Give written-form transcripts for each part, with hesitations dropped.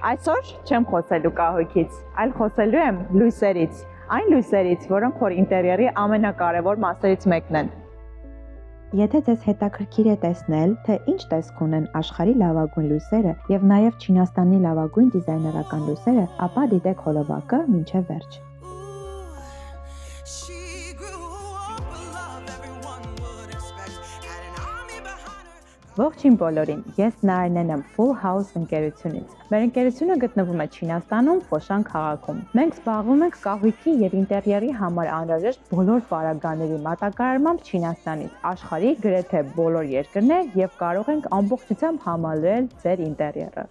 Այսօր չեմ խոսելու կահույքից, այլ խոսելու եմ լույսերից, այն լույսերից, որոնք որ ինտերիերի ամենակարևոր մասերից մեկն են։ Եթե ձեզ հետաքրքիր է տեսնել, թե ինչ տեսք ունեն աշխարհի լավագույն լույսերը եւ նաեւ Չինաստանի լավագույն դիզայներական լույսերը, ապա դիտեք հոլովակը մինչեւ վերջ։ Ողջույն բոլորին, ես Նարինեն եմ Full House ընկերությունից։ Մեր ընկերությունը գտնվում է Չինաստանում, Ֆոշան քաղաքում։ Մենք զբաղվում ենք կահույքի եւ ինտերիերի համար անհրաժեշտ բոլոր պարագաների մատակարարմամբ Չինաստանից, աշխարհի գրեթե բոլոր երկրներ եւ կարող ենք ամբողջությամբ համալրել ձեր ինտերիերը։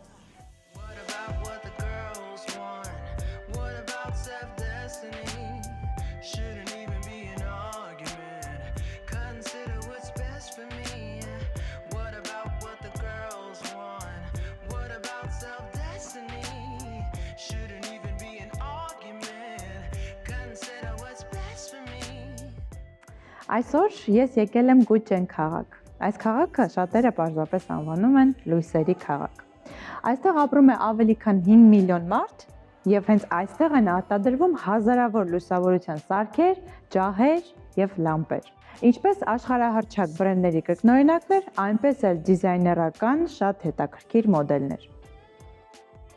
Այսօր ես եկել եմ Գուչեն քաղաք։ Այս քաղաքը շատերը պարզապես անվանում են լույսերի քաղաք։ Այստեղ ապրում է ավելի քան 5 միլիոն մարդ եւ հենց այստեղ են արտադրվում հազարավոր լուսավորության սարքեր, ջահեր եւ լամպեր։ Ինչպես աշխարհահռչակ բրենդների կրկնօրինակներ, այնպես էլ դիզայներական շատ հետաքրքիր մոդելներ։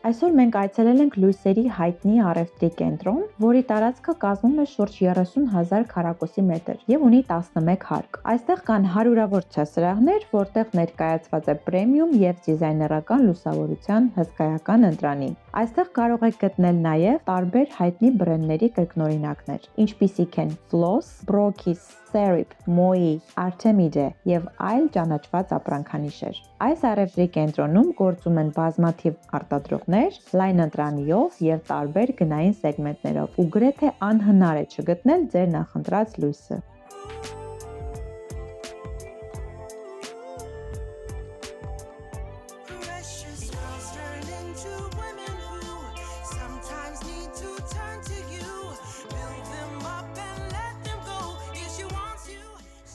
Այսօր մենք այցելել ենք լույսերի հայտնի առևտրի կենտրոն, որի տարածքը կազմում է շուրջ 30,000 քառակուսի մետր եւ ունի 11 հարկ։ Այստեղ կան հարյուրավոր ցասրահներ, որտեղ ներկայացված է պրեմիում եւ դիզայներական լուսավորության հսկայական ընտրանի։ Այստեղ կարող եք գտնել նաեւ տարբեր հայտնի բրենդների կրկնօրինակներ, ինչպիսիք են Floss, Brokis, Serif, Moi, Artemide եւ այլ ճանաչված ապրանքանիշեր։ Այս առևտրի կենտրոնում գործում են բազմաթիվ արտադրողներ, լայն ընտրանիով եւ տարբեր գնային սեգմենտներով, ու գրեթե անհնար է չգտնել ձեր նախընտրած լույսը։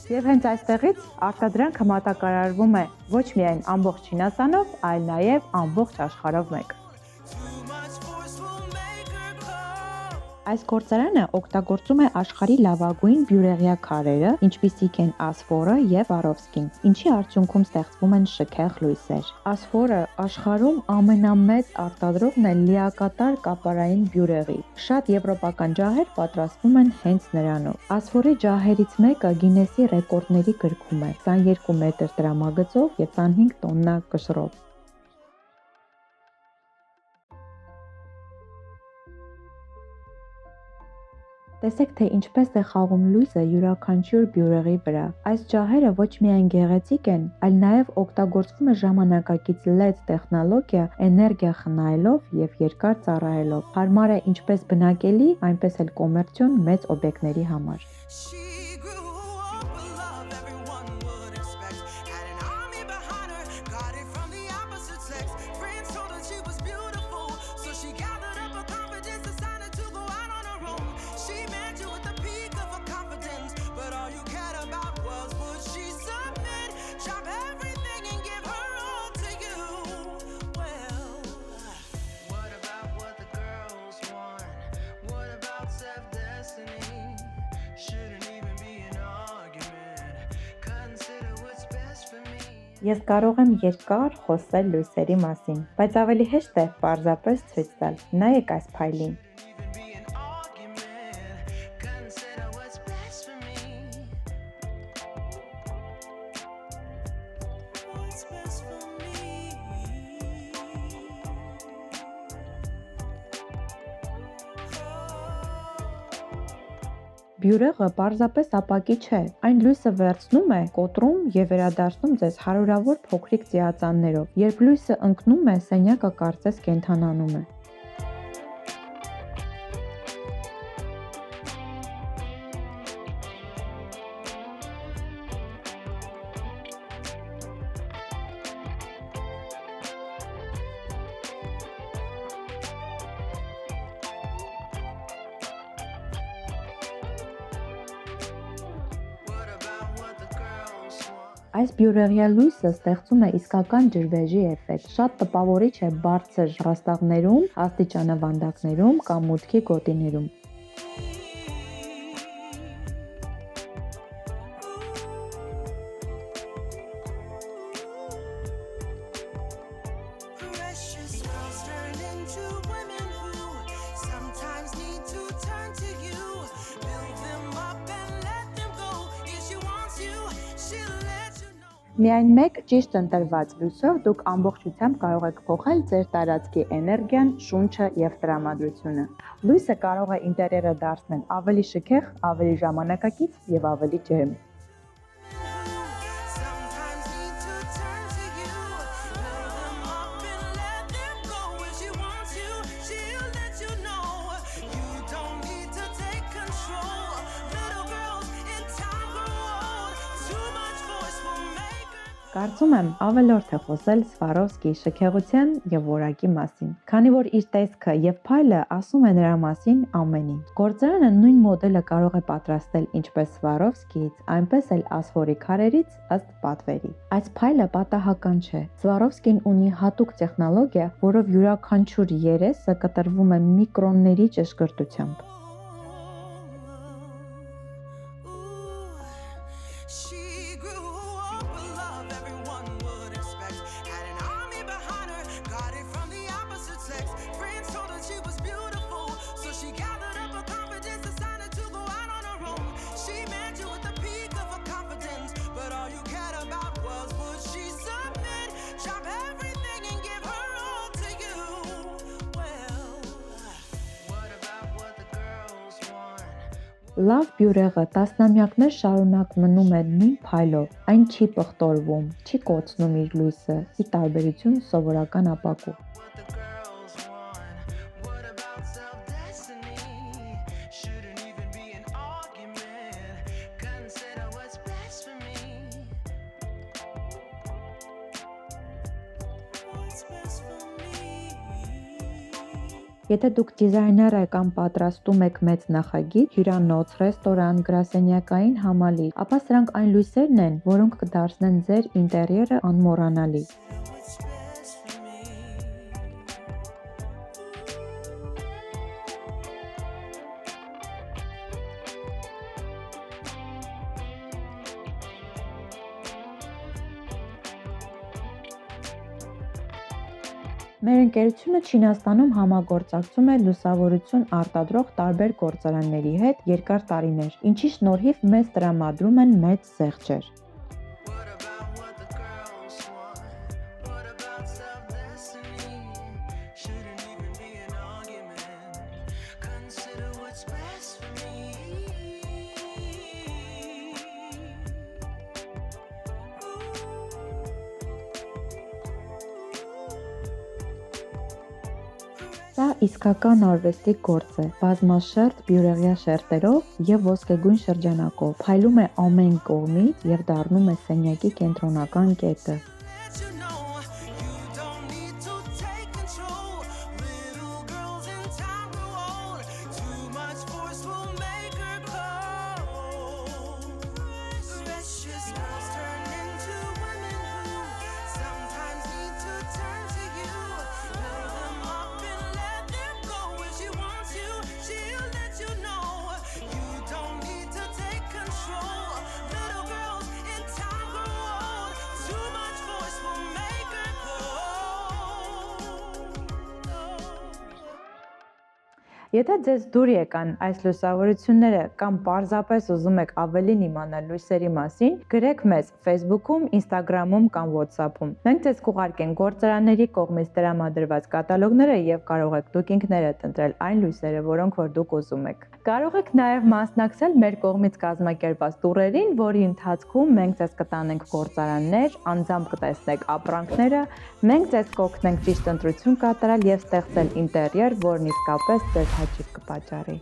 Եվ հենց այստեղից արտադրանքը մատակարարվում է ոչ միայն ամբողջ Չինաստանով, այլ նաև ամբողջ աշխարհով մեկ։ Այս գործարանը օգտագործում է աշխարհի լավագույն բյուրեղյա քարերը, ինչպիսիք են ասֆորը եւ Սվարովսկին, ինչի արդյունքում ստեղծվում են շքեղ լույսեր։ Ասֆորը աշխարհում ամենամեծ արտադրողն է լիակատար կապարային բյուրեղի։ Շատ եվրոպական ջահեր պատրաստվում են հենց նրանով։ Ասֆորի ջահերից մեկը Գինեսի ռեկորդների գրքում է 22 մետր տրամագծով եւ 25 տոննա կշռով։ Տեսեք, թե ինչպես է խաղում լույսը յուրաքանչյուր բյուրեղի վրա։ Այս ջահերը ոչ միայն գեղեցիկ են, այլ նաև օգտագործվում է ժամանակակից LED տեխնոլոգիա էներգիա խնայելով եւ երկար ծառայելով։ Հարմար է ինչպես բնակելի, այնպես էլ կոմերցիոն մեծ օբյեկտների համար։ Ես կարող եմ երկար խոսել լույսերի մասին, բայց ավելի հեշտ է պարզապես ցույց տալ։ Նայեք այս փայլին։ Բյուրեղը պարզապես ապակի չէ, այն լույսը վերցնում է, կոտրում եւ վերադարձնում ձեզ հարյուրավոր փոքրիկ ծիածաններով։ Երբ լույսը ընկնում է, սենյակը կարծես կենդանանում է։ Այս բյուրեղյա լույսը ստեղծում է իսկական ջրվեժի էֆեկտ։ Շատ տպավորիչ է բարձր ռաստաղներում, աստիճանավանդակներում կամ մուտքի գոտիներում։ Precious girls turn into women who sometimes need to turn to you. Build them up and let them go. If she wants you, she'll let you know. Միայն մեկ ճիշտ ընտրված լույսով դուք ամբողջությամբ կարող եք փոխել ձեր տարածքի էներգիան, շունչը եւ տրամադրությունը։ Լույսը կարող է ինտերիերը դարձնել ավելի շքեղ, ավելի ժամանակակից եւ ավելի ջերմ։ Sometimes need to turn to you. Build them up and let them go. If she wants you, she'll let you know. You don't need to take control. Little girls in time grow old. Too much force will make her. Կարծում եմ ավելորդ է խոսել Սվարովսկիի շքեղության եւ որակի մասին, քանի որ իր տեսքը եւ փայլը ասում է նրա մասին ամեն ինչ։ Գործարանը նույն մոդելը կարող է պատրաստել ինչպես Սվարովսկիից, այնպես էլ ասֆորի քարերից ըստ պատվերի։ Այս փայլը պատահական չէ։ Սվարովսկին ունի հատուկ տեխնոլոգիա, որով յուրաքանչյուր երեսը կտրվում է միկրոնների ճշգրտությամբ։ She grew up with love everyone would expect. Had an army behind her, got it from the opposite sex. Friends told her she was beautiful, so she gathered up her confidence, decided to go out on her own. She met you at the peak of her confidence, but all you cared about was would she submit? Drop everything and give her all to you. Well, what about what the girls want? Լավ բյուրեղը տասնամյակներ շարունակ մնում է նույն փայլով, այն չի պղտորվում, չի կոծնում իր լույսը, ի տարբերություն սովորական ապակու։ What the girls want? What about self-destiny? Shouldn't even be an argument. Consider what's best for me. What's best for me? Եթե դուք դիզայներ եք կամ պատրաստում եք մեծ նախագիծ, հյուրանոց, ռեստորան, գրասենյակային համալիր, ապա սրանք այն լույսերն են, որոնք կդարձնեն ձեր ինտերիերը անմոռանալի։ What's best for me? Մեր ընկերությունը Չինաստանում համագործակցում է լուսավորություն արտադրող տարբեր գործարանների հետ երկար տարիներ, ինչի շնորհիվ մեզ տրամադրում են մեծ զեղչեր։ What about what the girls want? What about self-destiny? Shouldn't even be an argument. Consider what's best for me. Սա իսկական արվեստի գործ է, բազմաշերտ բյուրեղյա շերտերով եւ ոսկեգույն շրջանակով, փայլում է ամեն կողմից եւ դառնում է սենյակի կենտրոնական կետը։ Let you know you don't need to take control. Little girls in time grow old. Too much force will make her cold. Precious girls turn into women who sometimes need to turn to you. Build them up and let them go. If she wants you, she'll let you know. You don't need to take control. Little girls in time grow old. Too much force will make her cold. Եթե ձեզ դուր եկան այս լուսավորությունները կամ պարզապես ուզում եք ավելին իմանալ լույսերի մասին, գրեք մեզ Facebook-ում, Instagram-ում կամ WhatsApp-ում։ Մենք ձեզ կուղարկենք գործարանների կողմից տրամադրված կատալոգները եւ կարող եք դուք ինքներդ ընտրել այն լույսերը, որոնք որ դուք ուզում եք։ Կարող եք նաեւ մասնակցել մեր կողմից կազմակերպված տուրերին, որի ընթացքում մենք ձեզ կտանենք գործարաններ, անձամբ կտեսնեք ապրանքները, մենք ձեզ կօգնենք ճիշտ ընտրություն կատարել եւ ստեղծել ինտերիեր, որն իսկապես ձեզ հաճույք կպատճառի։